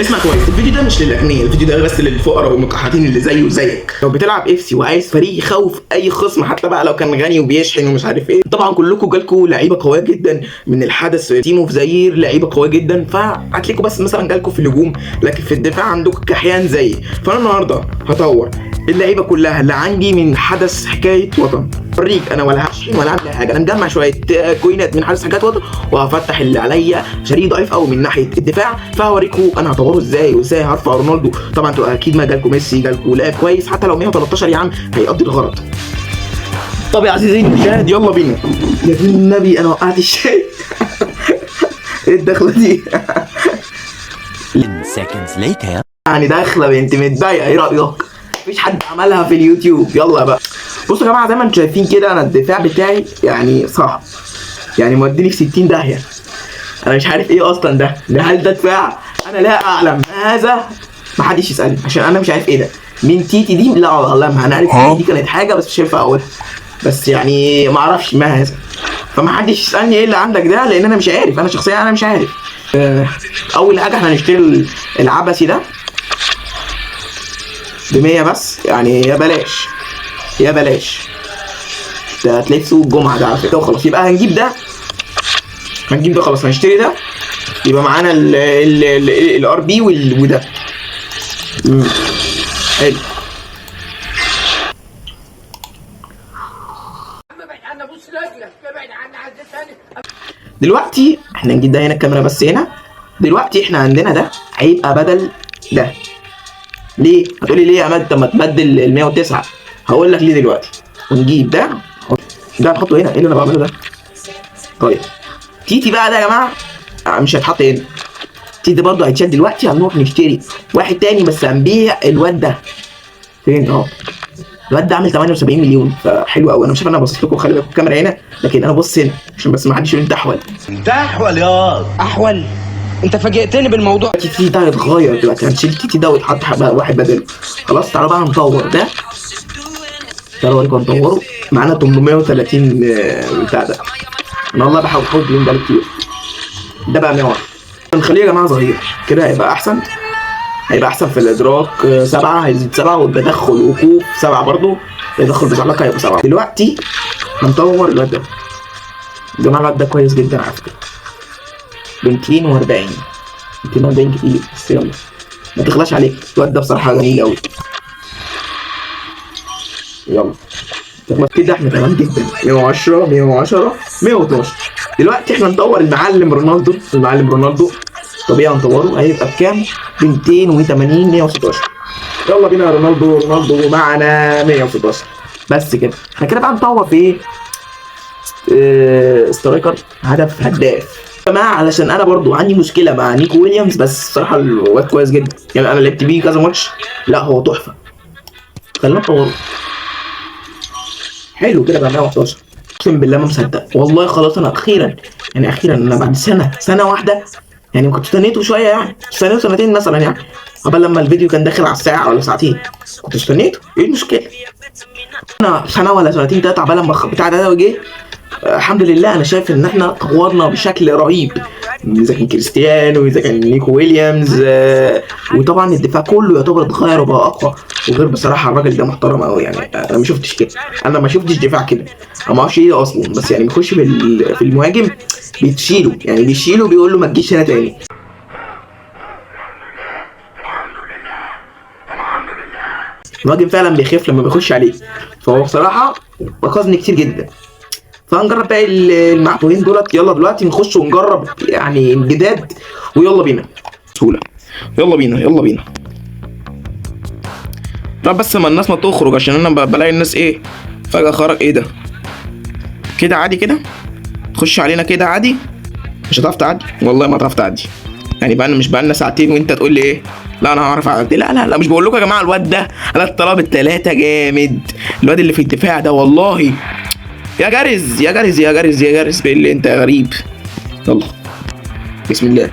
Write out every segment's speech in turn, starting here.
اسمع كويس، الفيديو ده مش للاغنياء، الفيديو ده بس للفقراء والمقحطين اللي زيه وزيك. لو بتلعب اف سي وعايز فريق يخوف اي خصم حتى بقى لو كان غني وبيشحن ومش عارف ايه، طبعا كلكم جالكم لعيبه قويه جدا من الحدث تيم اوف زاير، لعيبه قويه جدا، فهتلاقوا بس مثلا جالكم في الهجوم لكن في الدفاع عندكم كحيان زيي. فانا النهارده هطور اللعيبه كلها اللي عندي من حدث حكايه وطن. اوريك انا ولا هشحن ولا اعمل حاجه، انا مجمع شويه كوينات من حدث حكايه وطن وهفتح اللي عليا شريط ضعيف قوي من ناحيه الدفاع، فهوريكم انا هطوره ازاي وازاي هرفع رونالدو. طبعا انتوا اكيد ما جالكم ميسي، جالكم لاعب كويس حتى لو 113 يا عم هيقضي الغرض. طب يا عزيزي المشاهد يلا بينا. يا دين النبي انا وقعت الشاي. ايه الدخله دي؟ يعني داخله بنت متضايقه، ايه رايك؟ مفيش حد عملها في اليوتيوب. يلا بقى بصوا يا جماعه، زي ما انتم شايفين كده انا الدفاع بتاعي يعني صعب، يعني موديني في 60 داهيه. انا مش عارف ايه اصلا ده هل ده دفاع؟ انا لا اعلم هذا، محدش يسالني عشان انا مش عارف ايه ده. مين تيتي دي؟ لا والله انا عارف تيتي دي كانت حاجه بس مش هينفع اقولها، بس يعني ما اعرفش ما هذا، فمحدش يسالني ايه اللي عندك ده لان انا مش عارف، انا شخصيا انا مش عارف. اول حاجه احنا هنشتري العبثي ده ب100 بس، يعني يا بلاش يا بلاش، ده هتلاقيه في سوق الجمعه ده على فكره وخلاص. يبقى هنجيب ده خلاص، هنشتري ده يبقى معانا الار بي وده. حلو. دلوقتي احنا نجيب ده هنا الكاميرا بس هنا. دلوقتي احنا عندنا ده هيبقى بدل ده. ليه؟ هتقولي ليه يا عماد طب ما تبدل ال 109؟ هقول لك ليه دلوقتي. ونجيب ده نحطه هنا. ايه اللي انا بعمله ده؟ طيب تيتي بقى ده يا جماعه مش هيتحط هنا. تيتي برضه هيتشال دلوقتي. هنروح نشتري واحد تاني بس هنبيع الواد ده. فين؟ اهو الواد ده عامل 78 مليون، فحلو قوي. انا مش عارف انا باصص لكم، خلي بالكم الكاميرا هنا، لكن انا بص هنا عشان بس ما حدش يقول انت احول. انت احول يا احول، انت فاجئتني بالموضوع. تيتي ده هيتغير دلوقتي، هنشيل تيتي ده ويتحط واحد بداله. خلاص تعالوا بقى نطور ده. تعالوا اوريكم نطوره. معانا 830 بتاع ده. انا والله بحاول اليوم ده كتير. ده بقى 100. نخليه يا جماعه صغير كده هيبقى احسن، هيبقى احسن في الادراك. 7 هيزيد 7 والتدخل وقوف 7 برضه، التدخل بزعلقه هيبقى 7. دلوقتي هنطور الواد ده. يا جماعه الواد ده كويس جدا على فكره. 240 كتير بس يلا ما تغلاش عليك. الواد ده بصراحه جميل قوي. يلا كده احنا تمام جدا. 110 112. دلوقتي احنا نطور المعلم رونالدو. طبيعي هنطوره هيبقى بكام؟ 280 116. يلا بينا يا رونالدو معنا 116 بس كده. احنا كده بقى نطور في ايه؟ سترايكر هدف هداف يا جماعه، علشان انا برضو عندي مشكله مع نيكو ويليامز، بس الصراحه الواد كويس جدا يعني، انا لعبت بيه كذا ماتش، لا هو تحفه. خلينا نطوره. حلو كده بقى 111. اقسم بالله ما مصدق والله. خلاص انا اخيرا انا بعد سنه واحده يعني، كنت استنيته شويه يعني، استنيته سنتين مثلا يعني، قبل لما الفيديو كان داخل على الساعه ولا ساعتين كنت استنيته. ايه المشكله؟ انا سنه ولا سنتين 3 عبال لما بتاع ده جه. الحمد لله انا شايف ان احنا طورنا بشكل رهيب، اذا كان كريستيانو اذا كان نيكو ويليامز، وطبعا الدفاع كله يعتبر اتغير وبقى اقوى. وغير بصراحه الراجل ده محترم قوي يعني، انا ما شفتش كده، انا ما شفتش دفاع كده، انا ما اعرفش ايه اصلا، بس يعني بيخش في المهاجم بيشيله بيقول له ما تجيش هنا تاني. المهاجم فعلا بيخاف لما بيخش عليه، فهو بصراحه بقصني كتير جدا. فهنجرب بقى المعطوين دولت. يلا دلوقتي نخش ونجرب يعني الجداد، ويلا بينا بسهوله. يلا بينا. طب بس ما الناس ما تخرج، عشان انا بلاقي الناس ايه فجاه خرج. ايه ده كده عادي كده؟ تخش علينا كده عادي؟ مش هتعرف تعدي والله، ما هتعرف تعدي يعني. مش بقالنا ساعتين وانت تقول لي ايه لا انا هعرف اعدي؟ لا مش بقول لكم يا جماعه الواد ده على الطلب الثلاثه جامد. الواد اللي في الدفاع ده والله يا جارز بالله انت غريب. يلا بسم الله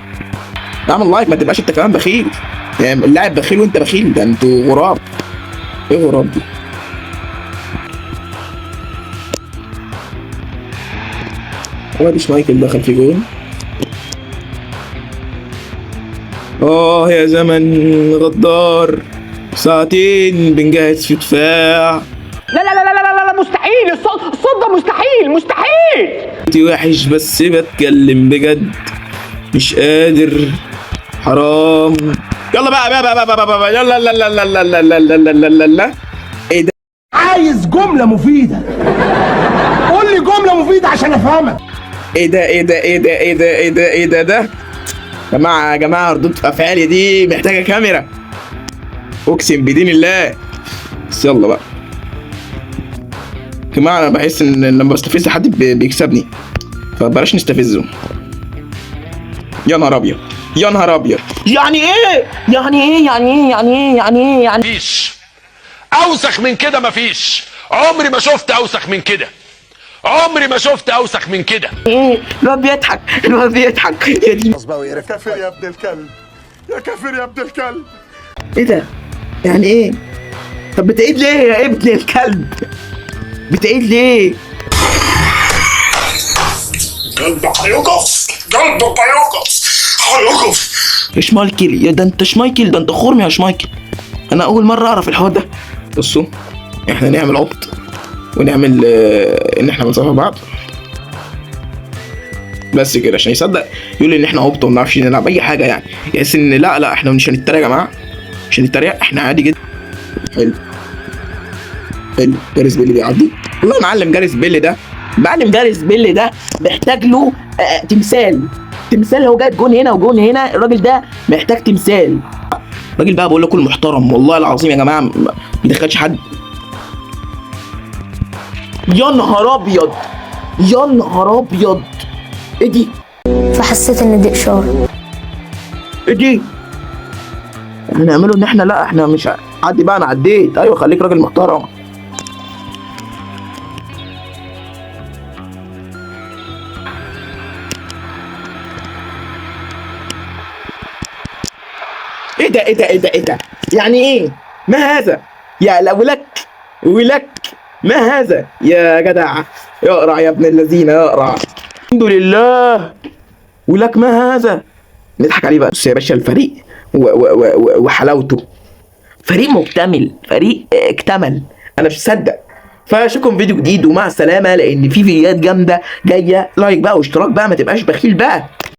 اعمل لايك، ما تبقاش انت كمان بخيل يعني. اللاعب بخيل وانت بخيل، ده انتوا غراب. ايه غراب دي؟ هو دي شمايكل دخل في جون. يا زمن غدار، ساعتين بنجهز في دفاع. لا لا لا لا لا لا مستحيل، الصوت ده مستحيل. انت وحش بس بتكلم بجد، مش قادر، حرام. يلا بقى يلا لا لا لا لا لا لا لا لا لا لا. ايه ده؟ عايز جملة مفيدة، قول لي جملة مفيدة عشان افهمك. ايه ده؟ يا جماعة ردود افعالي دي محتاجة كاميرا، اقسم بدين الله. بس يلا بقى يا جماعة، انا بحس ان لما بستفز حد بيكسبني، فبلاش نستفزه. يا نهار ابيض. يعني ايه؟ مفيش اوسخ من كده، مفيش. عمري ما شفت اوسخ من كده، ايه؟ الواد بيضحك يا دي. يا كافر يا ابن الكلب. ايه ده؟ يعني ايه؟ طب بتعيد ليه يا ابن الكلب؟ بتعيد ليه؟ قلبك هيوقف. شمايكل، يا ده انت شمايكل، ده انت خرم يا شمايكل. انا اول مره اعرف الحوار ده. بصوا، احنا نعمل عبط ونعمل ان احنا بنصافح بعض بس كده، عشان يصدق يقول ان احنا عبط وما نعرفش نلعب اي حاجه، يعني يحس ان لا احنا مش هنتريق يا جماعه، مش هنتريق، احنا عادي جدا. حلو جاريس بيلي بيعدي. والله يا معلم جاريس بيلي ده محتاج له تمثال. هو جايب جون هنا وجون هنا، الراجل ده محتاج تمثال. الراجل بقى بقول لكم المحترم، والله العظيم يا جماعه ما بيدخلش حد. يا نهار ابيض، ايه دي؟ فحسيت ان دي اشاره. ايه دي؟ هنعمله ان احنا لا، احنا مش عدي بقى، انا عديت. ايوه خليك راجل محترم. ايه ده؟ يعني ايه؟ ما هذا؟ يا لا ولك ما هذا يا جدع؟ اقرع يا ابن الذين، اقرع. الحمد لله. ولك ما هذا؟ نضحك عليه بقى. بص يا باشا، الفريق وحلاوته، فريق مكتمل، فريق اكتمل، انا مش مصدق. فاشوفكم فيديو جديد ومع السلامه، لان في فيديوهات جامده جايه. لايك بقى واشتراك بقى، ما تبقاش بخيل بقى.